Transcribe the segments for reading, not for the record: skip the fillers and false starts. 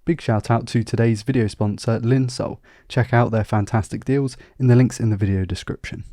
Big shout out to today's video sponsor, Linsoul. Check out their fantastic deals in the links in the video description.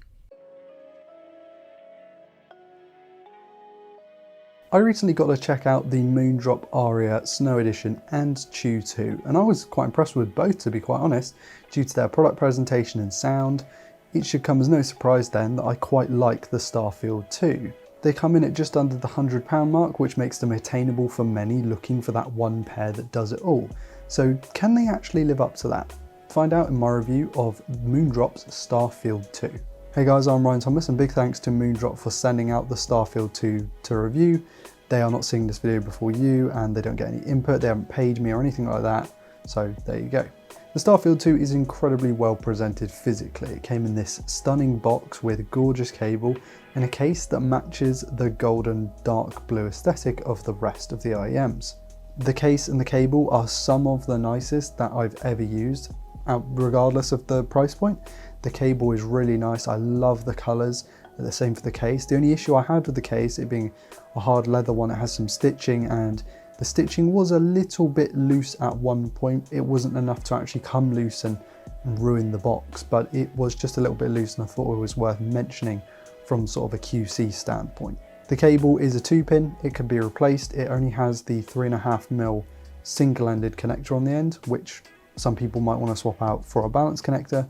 I recently got to check out the Moondrop Aria Snow Edition and Chew 2, and I was quite impressed with both, to be quite honest, due to their product presentation and sound. It should come as no surprise then that I quite like the Starfield 2. They come in at just under the £100 mark, which makes them attainable for many looking for that one pair that does it all. So can they actually live up to that? Find out in my review of Moondrop's Starfield 2. Hey guys, I'm Ryan Thomas, and big thanks to Moondrop for sending out the Starfield 2 to review. They are not seeing this video before you, and they don't get any input, they haven't paid me or anything like that, so there you go. The Starfield 2 is incredibly well presented physically. It came in this stunning box with a gorgeous cable and a case that matches the golden dark blue aesthetic of the rest of the IEMs. The case and the cable are some of the nicest that I've ever used, regardless of the price point. The cable is really nice, I love the colours, the same for the case. The only issue I had with the case, it being a hard leather one, it has some stitching, and the stitching was a little bit loose at one point. It wasn't enough to actually come loose and ruin the box, but it was just a little bit loose, and I thought it was worth mentioning from sort of a QC standpoint. The cable is a 2-pin, it can be replaced. It only has the 3.5mm single-ended connector on the end, which some people might want to swap out for a balance connector.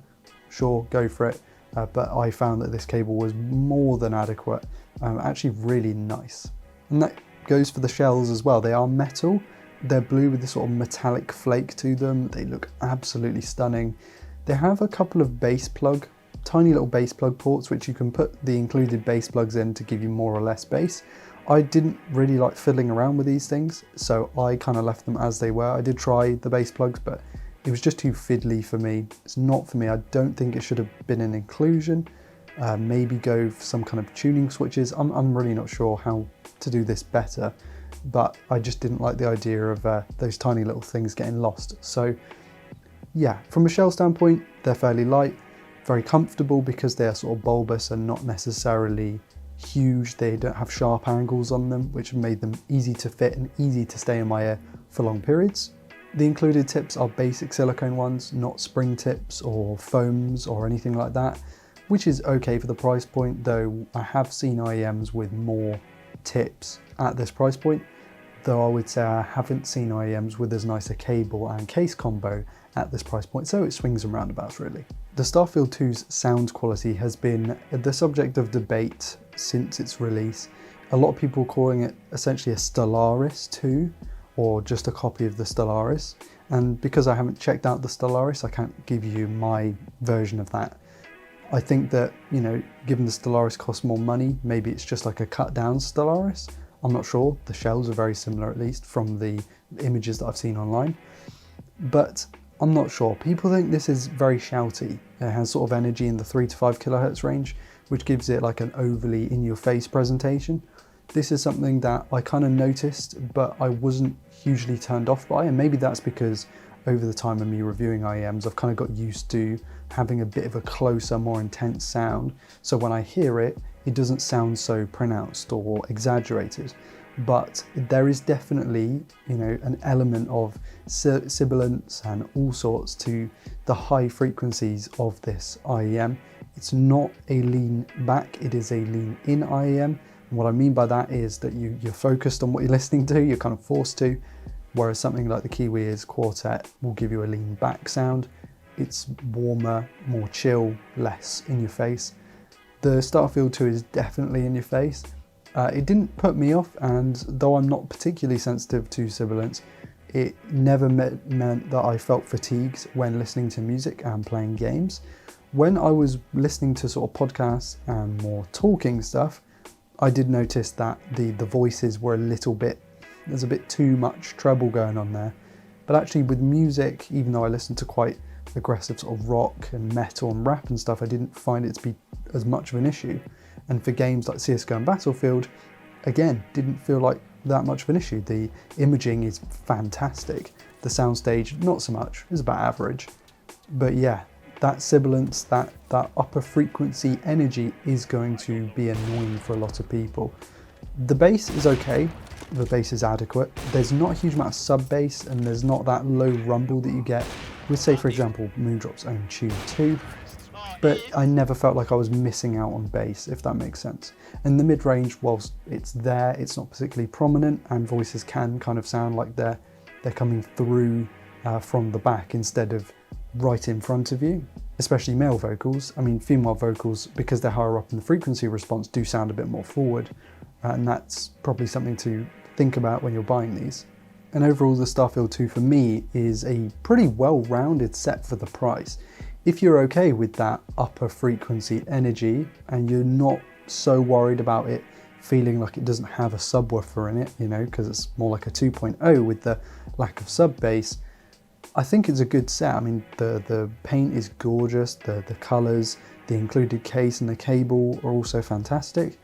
Sure, go for it. But I found that this cable was more than adequate, actually really nice. And that goes for the shells as well. They are metal, they're blue with this sort of metallic flake to them. They look absolutely stunning. They have a couple of tiny little bass plug ports, which you can put the included bass plugs in to give you more or less bass. I didn't really like fiddling around with these things, so I kind of left them as they were. I did try the bass plugs, but it was just too fiddly for me. It's not for me. I don't think it should have been an inclusion. Maybe go for some kind of tuning switches. I'm really not sure how to do this better, but I just didn't like the idea of those tiny little things getting lost. So yeah, from a shell standpoint, they're fairly light, very comfortable because they are sort of bulbous and not necessarily huge. They don't have sharp angles on them, which made them easy to fit and easy to stay in my ear for long periods. The included tips are basic silicone ones, not spring tips or foams or anything like that, which is okay for the price point, though I have seen IEMs with more tips at this price point, though I would say I haven't seen IEMs with as nice a cable and case combo at this price point, so it swings and roundabouts really. The Starfield 2's sound quality has been the subject of debate since its release. A lot of people calling it essentially a Stellaris 2, or just a copy of the Stellaris, and because I haven't checked out the Stellaris, I can't give you my version of that. I think that, you know, given the Stellaris costs more money, maybe it's just like a cut down Stellaris. I'm not sure. The shells are very similar, at least from the images that I've seen online, but I'm not sure. People think this is very shouty. It has sort of energy in the 3 to 5 kilohertz range, which gives it like an overly in your face presentation. This is something that I kind of noticed, but I wasn't hugely turned off by, and maybe that's because over the time of me reviewing IEMs, I've kind of got used to having a bit of a closer, more intense sound. So when I hear it, it doesn't sound so pronounced or exaggerated. But there is definitely, you know, an element of sibilance and all sorts to the high frequencies of this IEM. It's not a lean back, it is a lean in IEM. And what I mean by that is that you're focused on what you're listening to, you're kind of forced to, whereas something like the Kiwi Ears Quartet will give you a lean back sound. It's warmer, more chill, less in your face. The Starfield 2 is definitely in your face. It didn't put me off, and though I'm not particularly sensitive to sibilance, it never meant that I felt fatigued when listening to music and playing games. When I was listening to sort of podcasts and more talking stuff, I did notice that the voices were a little bit, there's a bit too much treble going on there. But actually with music, even though I listened to quite aggressive sort of rock and metal and rap and stuff, I didn't find it to be as much of an issue. And for games like CSGO and Battlefield, again, didn't feel like that much of an issue. The imaging is fantastic. The soundstage, not so much, is about average. But yeah, that sibilance, that upper frequency energy is going to be annoying for a lot of people. The bass is okay. the bass is adequate. There's not a huge amount of sub bass, and there's not that low rumble that you get with, say, for example, Moondrop's own Tune 2. But I never felt like I was missing out on bass, if that makes sense. And the mid-range, whilst it's there, it's not particularly prominent, and voices can kind of sound like they're coming through from the back instead of right in front of you, especially male vocals. I mean, female vocals, because they're higher up in the frequency response, do sound a bit more forward, and that's probably something to think about when you're buying these. And overall, the Starfield 2 for me is a pretty well-rounded set for the price. If you're okay with that upper frequency energy and you're not so worried about it feeling like it doesn't have a subwoofer in it, you know, because it's more like a 2.0 with the lack of sub bass, I think it's a good set. I mean, the paint is gorgeous, the colours, the included case and the cable are also fantastic.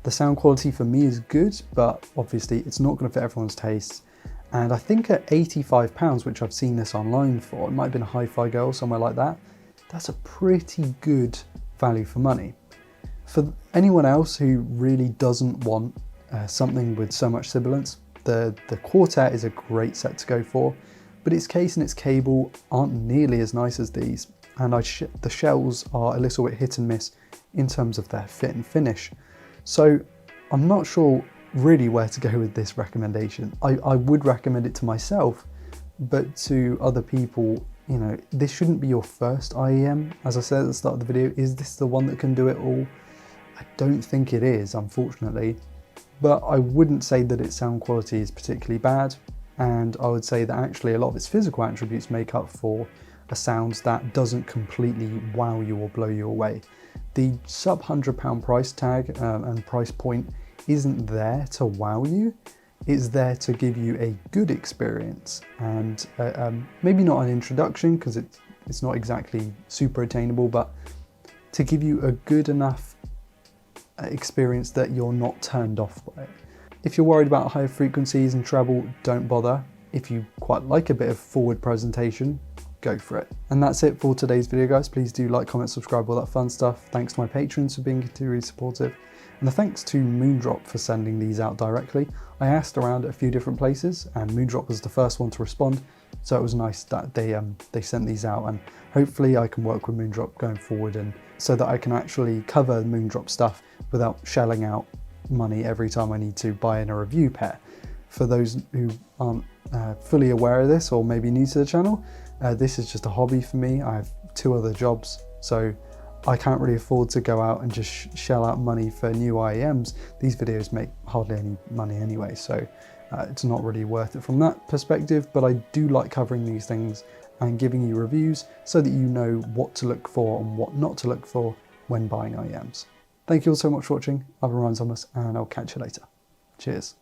The sound quality for me is good, but obviously it's not going to fit everyone's tastes. And I think at £85, which I've seen this online for, it might have been a Hi-Fi Girl, somewhere like that, that's a pretty good value for money. For anyone else who really doesn't want something with so much sibilance, the Quartet is a great set to go for, but its case and its cable aren't nearly as nice as these, and the shells are a little bit hit and miss in terms of their fit and finish. So I'm not sure really where to go with this recommendation. I would recommend it to myself, but to other people, you know, this shouldn't be your first IEM. As I said at the start of the video, is this the one that can do it all? I don't think it is, unfortunately, but I wouldn't say that its sound quality is particularly bad, and I would say that actually a lot of its physical attributes make up for a sound that doesn't completely wow you or blow you away. The sub £100 price tag and price point isn't there to wow you, it's there to give you a good experience, and maybe not an introduction because it's not exactly super attainable, but to give you a good enough experience that you're not turned off by it. If you're worried about higher frequencies and treble, don't bother. If you quite like a bit of forward presentation, go for it. And that's it for today's video, guys. Please do like, comment, subscribe, all that fun stuff. Thanks to my patrons for being really supportive. And thanks to Moondrop for sending these out directly. I asked around at a few different places and Moondrop was the first one to respond. So it was nice that they sent these out, and hopefully I can work with Moondrop going forward, and so that I can actually cover Moondrop stuff without shelling out money every time I need to buy in a review pair. For those who aren't fully aware of this or maybe new to the channel, this is just a hobby for me. I have 2 other jobs, so I can't really afford to go out and just shell out money for new IEMs. These videos make hardly any money anyway, so it's not really worth it from that perspective, but I do like covering these things and giving you reviews so that you know what to look for and what not to look for when buying IEMs. Thank you all so much for watching. I've been Ryan Thomas, and I'll catch you later. Cheers.